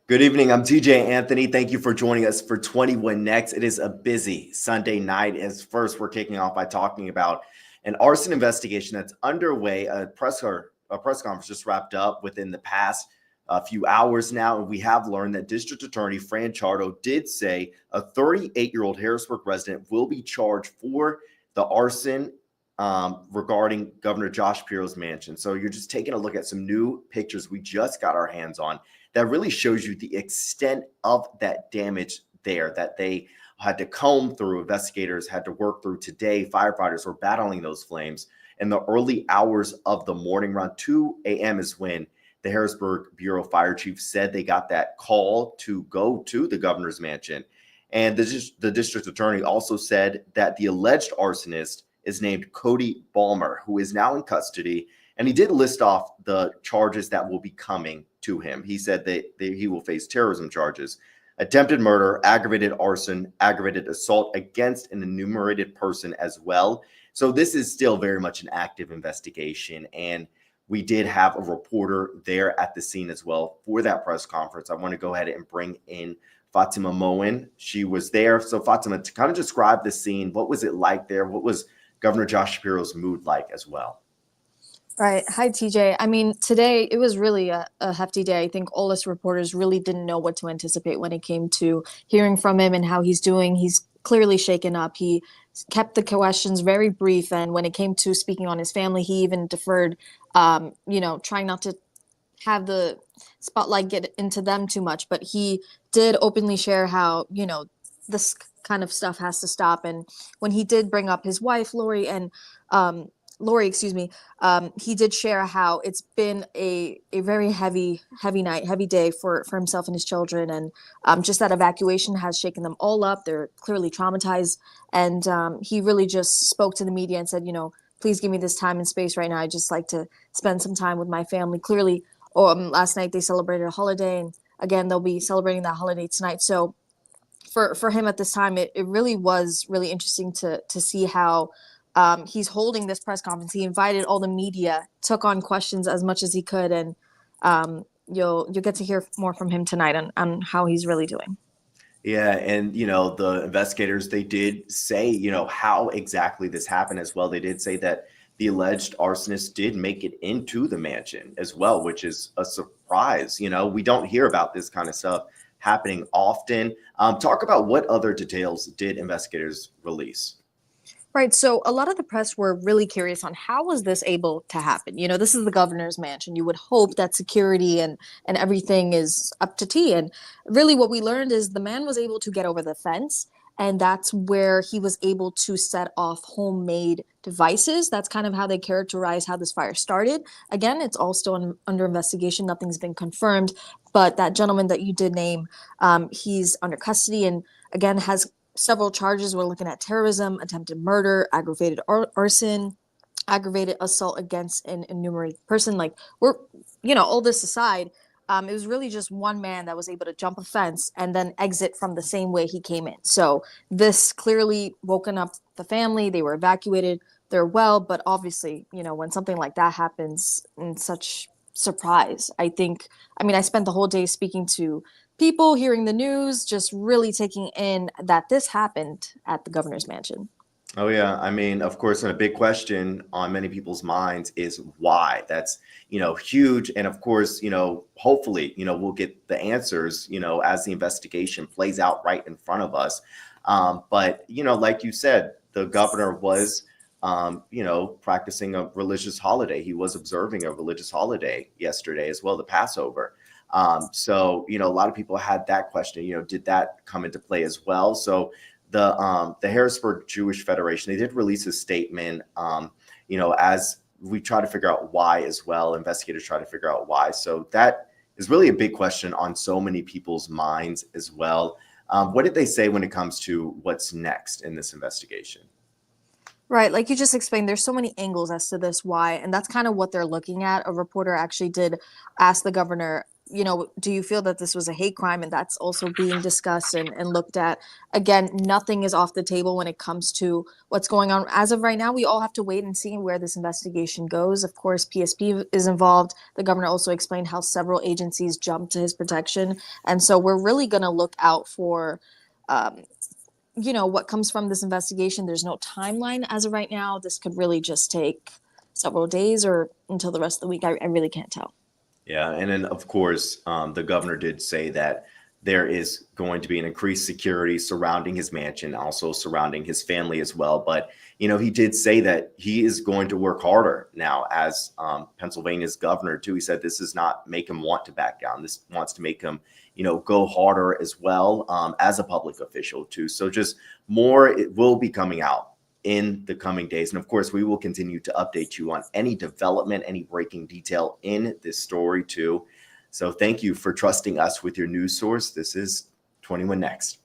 Good evening. I'm TJ Anthony. Thank you for joining us for 21 Next. It is a busy Sunday night. As first, we're kicking off by talking about an arson investigation that's underway. A press conference just wrapped up within the past few hours now, and we have learned that District Attorney Fran Chardo did say a 38-year-old Harrisburg resident will be charged for the arson regarding Governor Josh Shapiro's mansion. So you're just taking a look at some new pictures we just got our hands on that really shows you the extent of that damage there that they had to comb through. Investigators had to work through today. Firefighters were battling those flames in the early hours of the morning. Around 2 a.m. is when the Harrisburg Bureau Fire Chief said they got that call to go to the governor's mansion. And the district attorney also said that the alleged arsonist is named Cody Balmer, who is now in custody. And he did list off the charges that will be coming to him. He said that he will face terrorism charges, attempted murder, aggravated arson, aggravated assault against an enumerated person as well. So this is still very much an active investigation. And we did have a reporter there at the scene as well for that press conference. I want to go ahead and bring in Fatima Moien. She was there. So Fatima, to kind of describe the scene, what was it like there? What was Governor Josh Shapiro's mood like as well? Right. Hi, TJ. I mean, today it was really a hefty day. I think all us reporters really didn't know what to anticipate when it came to hearing from him and how he's doing. He's clearly shaken up. He kept the questions very brief. And when it came to speaking on his family, he even deferred, trying not to have the spotlight get into them too much. But he did openly share how, this kind of stuff has to stop. And when he did bring up his wife, Lori, he did share how it's been a very heavy night, heavy day for himself and his children. And just that evacuation has shaken them all up. They're clearly traumatized. And he really just spoke to the media and said, please give me this time and space right now. I just like to spend some time with my family. Clearly, last night they celebrated a holiday. And again, they'll be celebrating that holiday tonight. So for him at this time, it really was really interesting to see how he's holding this press conference. He invited all the media, took on questions as much as he could, and you'll get to hear more from him tonight on how he's really doing. Yeah, and the investigators, they did say, how exactly this happened as well. They did say that the alleged arsonist did make it into the mansion as well, which is a surprise. We don't hear about this kind of stuff happening often. Talk about what other details did investigators release? Right. So a lot of the press were really curious on how was this able to happen? This is the governor's mansion. You would hope that security and everything is up to T. And really what we learned is the man was able to get over the fence. And that's where he was able to set off homemade devices. That's kind of how they characterize how this fire started. Again, it's all still under investigation. Nothing's been confirmed. But that gentleman that you did name, he's under custody and again has several charges. We're looking at terrorism, attempted murder, aggravated arson, aggravated assault against an enumerated person. Like all this aside, it was really just one man that was able to jump a fence and then exit from the same way he came in. So this clearly woken up the family. They were evacuated. They're well, but obviously, when something like that happens in such surprise, I spent the whole day speaking to people, hearing the news, just really taking in that this happened at the governor's mansion. Oh yeah, of course, and a big question on many people's minds is why. That's huge, and of course, hopefully, we'll get the answers, as the investigation plays out right in front of us. But like you said, the governor was, practicing a religious holiday. He was observing a religious holiday yesterday as well, the Passover. So a lot of people had that question. Did that come into play as well? So the Harrisburg Jewish Federation, they did release a statement, as we try to figure out why as well. Investigators try to figure out why. So that is really a big question on so many people's minds as well. What did they say when it comes to what's next in this investigation? Right. Like you just explained, there's so many angles as to this why, and that's kind of what they're looking at. A reporter actually did ask the governor do you feel that this was a hate crime? And that's also being discussed and looked at. Again, nothing is off the table when it comes to what's going on. As of right now, we all have to wait and see where this investigation goes. Of course, PSP is involved. The governor also explained how several agencies jumped to his protection. And so we're really going to look out for, what comes from this investigation. There's no timeline as of right now. This could really just take several days or until the rest of the week. I really can't tell. Yeah, and then of course, the governor did say that there is going to be an increased security surrounding his mansion, also surrounding his family as well. But he did say that he is going to work harder now as Pennsylvania's governor too. He said this does not make him want to back down. This wants to make him, go harder as well as a public official too. So just more it will be coming out in the coming days. And of course, we will continue to update you on any development, any breaking detail in this story too. So thank you for trusting us with your news source. This is 21 Next.